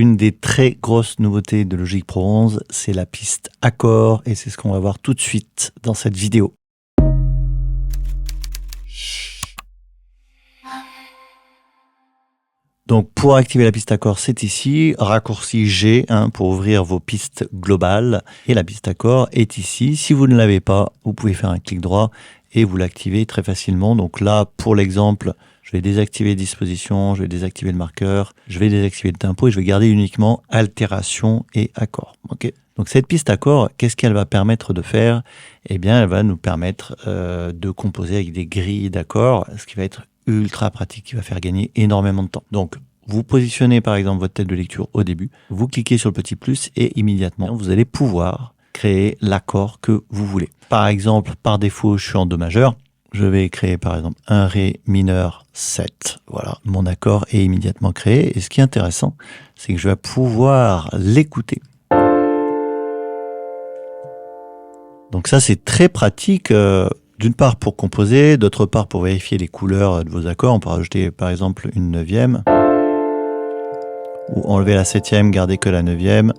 Une des très grosses nouveautés de Logic Pro 11, c'est la piste accord et c'est ce qu'on va voir tout de suite dans cette vidéo. Donc pour activer la piste accord, c'est ici, raccourci G pour ouvrir vos pistes globales et la piste accord est ici. Si vous ne l'avez pas, vous pouvez faire un clic droit et vous l'activez très facilement. Donc là, pour l'exemple, je vais désactiver disposition, je vais désactiver le marqueur, je vais désactiver le tempo et je vais garder uniquement altération et accord. Okay. Donc cette piste accord, qu'est-ce qu'elle va permettre de faire? Eh bien, elle va nous permettre de composer avec des grilles d'accords, ce qui va être ultra pratique, qui va faire gagner énormément de temps. Donc, vous positionnez par exemple votre tête de lecture au début, vous cliquez sur le petit plus et immédiatement, vous allez pouvoir créer l'accord que vous voulez. Par exemple, par défaut, je suis en Do majeur. Je vais créer par exemple un Ré mineur 7. Voilà, mon accord est immédiatement créé. Et ce qui est intéressant, c'est que je vais pouvoir l'écouter. Donc ça, c'est très pratique. D'une part pour composer, d'autre part pour vérifier les couleurs de vos accords. On peut rajouter par exemple une neuvième. Ou enlever la septième, garder que la neuvième.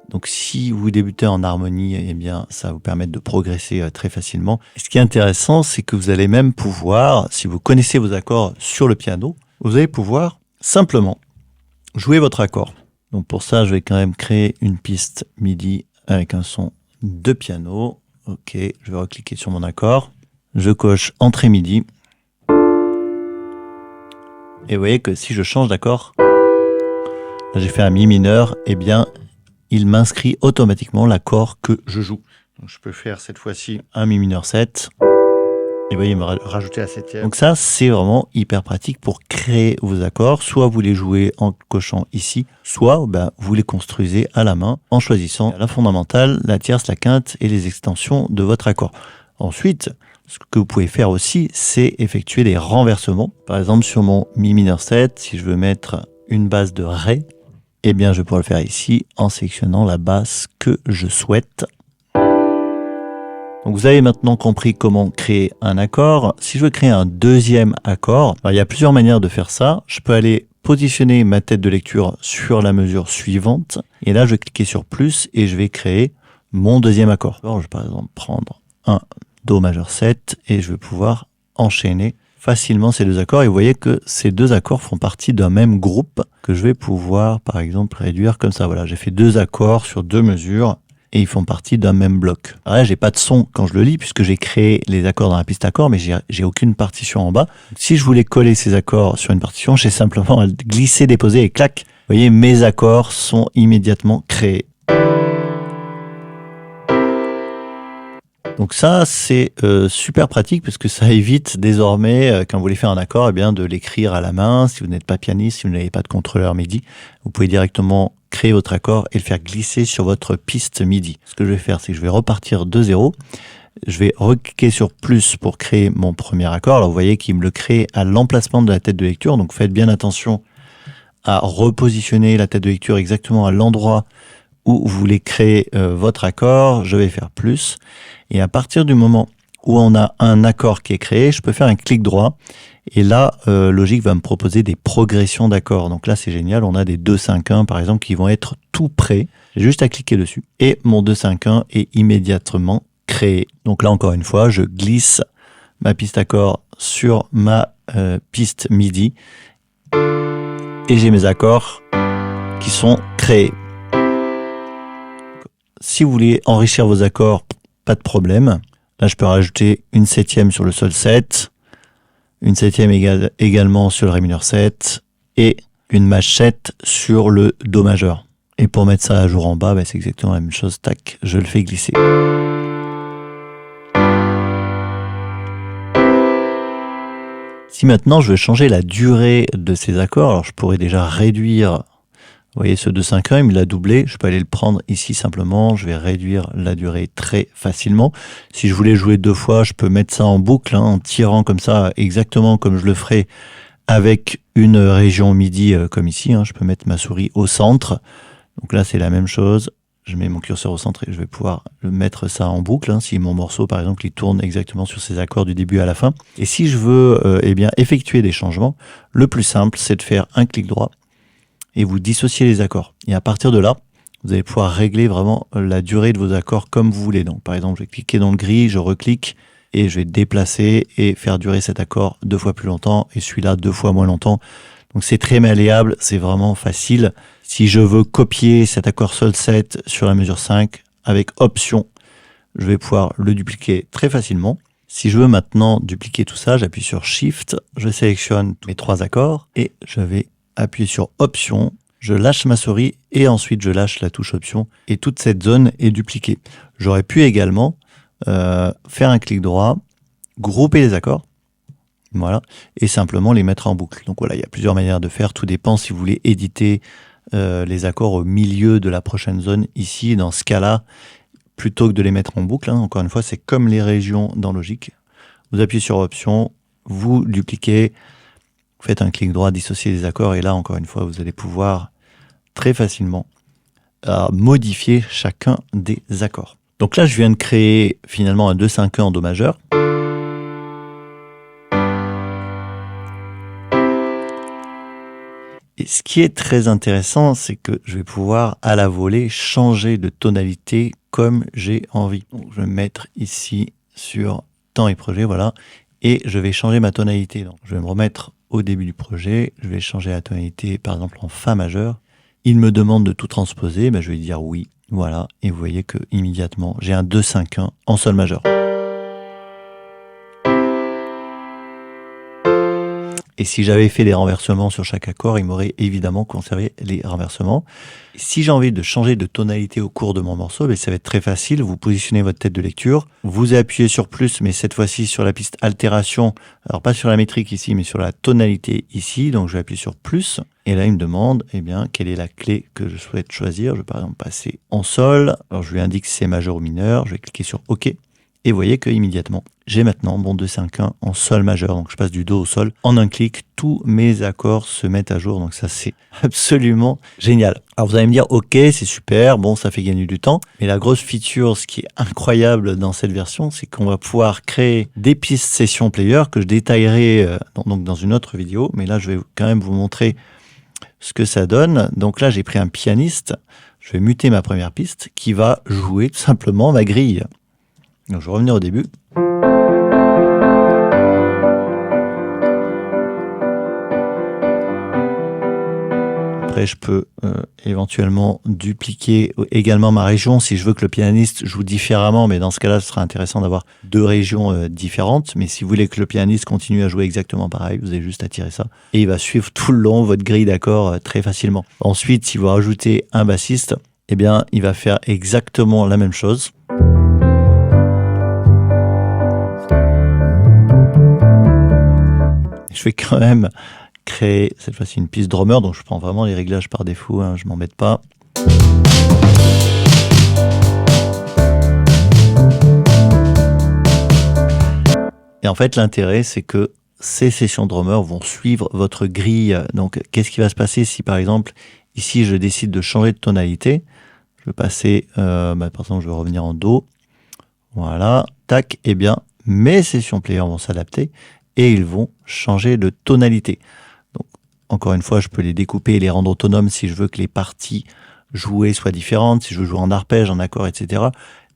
Donc si vous débutez en harmonie, eh bien ça va vous permettre de progresser très facilement. Et ce qui est intéressant, c'est que vous allez même pouvoir, si vous connaissez vos accords sur le piano, vous allez pouvoir simplement jouer votre accord. Donc pour ça, je vais quand même créer une piste MIDI avec un son de piano. Ok, je vais recliquer sur mon accord. Je coche Entrée MIDI. Et vous voyez que si je change d'accord, là j'ai fait un Mi mineur, eh bien il m'inscrit automatiquement l'accord que je joue. Donc, je peux faire cette fois-ci un Mi mineur 7. Et vous voyez, il m'a rajouté la septième. Donc ça, c'est vraiment hyper pratique pour créer vos accords. Soit vous les jouez en cochant ici, soit vous les construisez à la main en choisissant la fondamentale, la tierce, la quinte et les extensions de votre accord. Ensuite, ce que vous pouvez faire aussi, c'est effectuer des renversements. Par exemple, sur mon Mi mineur 7, si je veux mettre une basse de Ré, eh bien, je vais pouvoir le faire ici en sélectionnant la basse que je souhaite. Donc, vous avez maintenant compris comment créer un accord. Si je veux créer un deuxième accord, il y a plusieurs manières de faire ça. Je peux aller positionner ma tête de lecture sur la mesure suivante. Et là, je vais cliquer sur plus et je vais créer mon deuxième accord. Alors, je vais par exemple prendre un Do majeur 7 et je vais pouvoir enchaîner facilement ces deux accords. Et vous voyez que ces deux accords font partie d'un même groupe que je vais pouvoir par exemple réduire comme ça. Voilà, j'ai fait deux accords sur deux mesures et ils font partie d'un même bloc. Alors là, j'ai pas de son quand je le lis puisque j'ai créé les accords dans la piste accord, mais j'ai aucune partition en bas. Si je voulais coller ces accords sur une partition, j'ai simplement à glisser, déposer et clac. Vous voyez, mes accords sont immédiatement créés. Donc ça, c'est super pratique parce que ça évite désormais, quand vous voulez faire un accord, eh bien, de l'écrire à la main. Si vous n'êtes pas pianiste, si vous n'avez pas de contrôleur MIDI, vous pouvez directement créer votre accord et le faire glisser sur votre piste MIDI. Ce que je vais faire, c'est que je vais repartir de zéro. Je vais recliquer sur plus pour créer mon premier accord. Alors vous voyez qu'il me le crée à l'emplacement de la tête de lecture. Donc faites bien attention à repositionner la tête de lecture exactement à l'endroit où vous voulez créer votre accord. Je vais faire plus. Et à partir du moment où on a un accord qui est créé, je peux faire un clic droit. Et là, Logic va me proposer des progressions d'accords. Donc là, c'est génial. On a des 2-5-1, par exemple, qui vont être tout prêts. J'ai juste à cliquer dessus. Et mon 2-5-1 est immédiatement créé. Donc là, encore une fois, je glisse ma piste accord sur ma piste MIDI. Et j'ai mes accords qui sont créés. Si vous voulez enrichir vos accords, pas de problème. Là, je peux rajouter une septième sur le sol 7, une septième également sur le Ré mineur 7 et une machette sur le Do majeur. Et pour mettre ça à jour en bas, c'est exactement la même chose. Tac, je le fais glisser. Si maintenant je veux changer la durée de ces accords, alors je pourrais déjà réduire. Vous voyez, ce 2-5-1, il me l'a doublé. Je peux aller le prendre ici simplement. Je vais réduire la durée très facilement. Si je voulais jouer deux fois, je peux mettre ça en boucle, en tirant comme ça, exactement comme je le ferais avec une région MIDI comme ici. Je peux mettre ma souris au centre. Donc là, c'est la même chose. Je mets mon curseur au centre et je vais pouvoir mettre ça en boucle. Si mon morceau, par exemple, il tourne exactement sur ses accords du début à la fin. Et si je veux effectuer des changements, le plus simple, c'est de faire un clic droit. et vous dissociez les accords. Et à partir de là, vous allez pouvoir régler vraiment la durée de vos accords comme vous voulez. Donc, par exemple, je vais cliquer dans le gris, je reclique et je vais déplacer et faire durer cet accord 2 fois plus longtemps et celui-là 2 fois moins longtemps. Donc, c'est très malléable, c'est vraiment facile. Si je veux copier cet accord sol 7 sur la mesure 5 avec option, je vais pouvoir le dupliquer très facilement. Si je veux maintenant dupliquer tout ça, j'appuie sur Shift, je sélectionne mes 3 accords et je vais appuyer sur Option. Je lâche ma souris et ensuite je lâche la touche option et toute cette zone est dupliquée. J'aurais pu également faire un clic droit, grouper les accords, voilà, et simplement les mettre en boucle. Donc voilà, il y a plusieurs manières de faire, tout dépend si vous voulez éditer les accords au milieu de la prochaine zone ici. Dans ce cas-là, plutôt que de les mettre en boucle, encore une fois, c'est comme les régions dans Logic. Vous appuyez sur option, vous dupliquez, vous faites un clic droit, dissocier les accords, et là, encore une fois, vous allez pouvoir très facilement modifier chacun des accords. Donc là, je viens de créer finalement un 2-5-1 en Do majeur. Et ce qui est très intéressant, c'est que je vais pouvoir à la volée changer de tonalité comme j'ai envie. Donc, je vais me mettre ici sur temps et projet, voilà, et je vais changer ma tonalité. Donc, je vais me remettre au début du projet, je vais changer la tonalité par exemple en Fa majeur. Il me demande de tout transposer, je vais dire oui, voilà, et vous voyez que immédiatement j'ai un 2-5-1 en Sol majeur. Et si j'avais fait des renversements sur chaque accord, il m'aurait évidemment conservé les renversements. Si j'ai envie de changer de tonalité au cours de mon morceau, ça va être très facile. Vous positionnez votre tête de lecture, vous appuyez sur plus, mais cette fois-ci sur la piste altération. Alors pas sur la métrique ici, mais sur la tonalité ici. Donc je vais appuyer sur plus. Et là, il me demande, quelle est la clé que je souhaite choisir. Je vais par exemple passer en sol. Alors je lui indique si c'est majeur ou mineur. Je vais cliquer sur OK. Et vous voyez que immédiatement, j'ai maintenant mon 2-5-1 en sol majeur. Donc je passe du Do au sol. En un clic, tous mes accords se mettent à jour. Donc ça, c'est absolument génial. Alors vous allez me dire, ok, c'est super, bon, ça fait gagner du temps. Mais la grosse feature, ce qui est incroyable dans cette version, c'est qu'on va pouvoir créer des pistes session player que je détaillerai donc dans une autre vidéo. Mais là, je vais quand même vous montrer ce que ça donne. Donc là, j'ai pris un pianiste. Je vais muter ma première piste qui va jouer tout simplement ma grille. Donc je vais revenir au début. Après, je peux éventuellement dupliquer également ma région si je veux que le pianiste joue différemment. Mais dans ce cas-là, ce sera intéressant d'avoir 2 régions différentes. Mais si vous voulez que le pianiste continue à jouer exactement pareil, vous avez juste à tirer ça. Et il va suivre tout le long votre grille d'accords très facilement. Ensuite, si vous rajoutez un bassiste, il va faire exactement la même chose. Je vais quand même créer cette fois-ci une piste drummer, donc je prends vraiment les réglages par défaut, je m'embête pas. Et en fait, l'intérêt, c'est que ces sessions drummer vont suivre votre grille. Donc, qu'est-ce qui va se passer si, par exemple, ici, je décide de changer de tonalité? Je vais passer, par exemple, je vais revenir en Do. Voilà, tac, mes sessions player vont s'adapter et ils vont changer de tonalité. Donc, encore une fois, je peux les découper et les rendre autonomes si je veux que les parties jouées soient différentes, si je veux jouer en arpège, en accord, etc.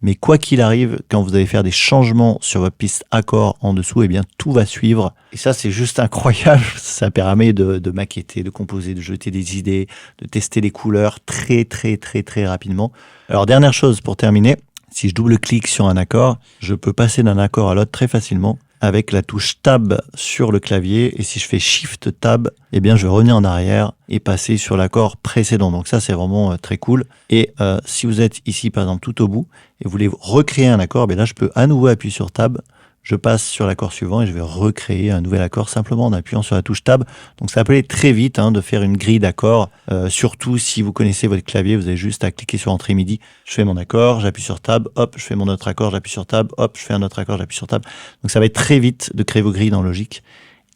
Mais quoi qu'il arrive, quand vous allez faire des changements sur votre piste accord en dessous, tout va suivre. Et ça, c'est juste incroyable. Ça permet de maqueter, de composer, de jeter des idées, de tester les couleurs très, très, très, très rapidement. Alors, dernière chose pour terminer, si je double-clique sur un accord, je peux passer d'un accord à l'autre très facilement avec la touche Tab sur le clavier. Et si je fais Shift Tab, je vais revenir en arrière et passer sur l'accord précédent. Donc ça, c'est vraiment très cool. Et si vous êtes ici, par exemple, tout au bout, et vous voulez recréer un accord, là, je peux à nouveau appuyer sur Tab. Je passe sur l'accord suivant et je vais recréer un nouvel accord simplement en appuyant sur la touche Tab. Donc ça peut aller très vite de faire une grille d'accords. Surtout si vous connaissez votre clavier, vous avez juste à cliquer sur Entrée MIDI. Je fais mon accord, j'appuie sur Tab, hop, je fais mon autre accord, j'appuie sur Tab, hop, je fais un autre accord, j'appuie sur Tab. Donc ça va être très vite de créer vos grilles dans Logic.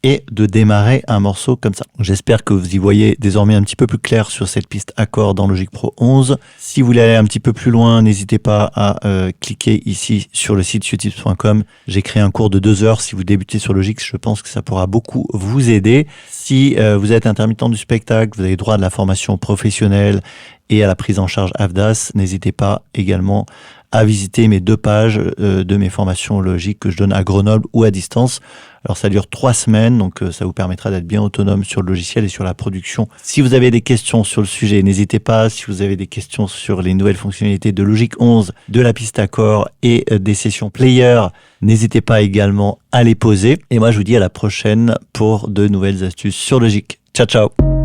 et de démarrer un morceau comme ça. J'espère que vous y voyez désormais un petit peu plus clair sur cette piste accord dans Logic Pro 11. Si vous voulez aller un petit peu plus loin, n'hésitez pas à cliquer ici sur le site utips.com. J'ai créé un cours de 2 heures. Si vous débutez sur Logic, je pense que ça pourra beaucoup vous aider. Si vous êtes intermittent du spectacle, vous avez droit à de la formation professionnelle et à la prise en charge AFDAS, n'hésitez pas également à visiter mes 2 pages de mes formations Logic que je donne à Grenoble ou à distance. Alors ça dure 3 semaines, donc ça vous permettra d'être bien autonome sur le logiciel et sur la production. Si vous avez des questions sur le sujet, n'hésitez pas. Si vous avez des questions sur les nouvelles fonctionnalités de Logic 11, de la piste accord et des sessions player, n'hésitez pas également à les poser. Et moi je vous dis à la prochaine pour de nouvelles astuces sur Logic. Ciao ciao.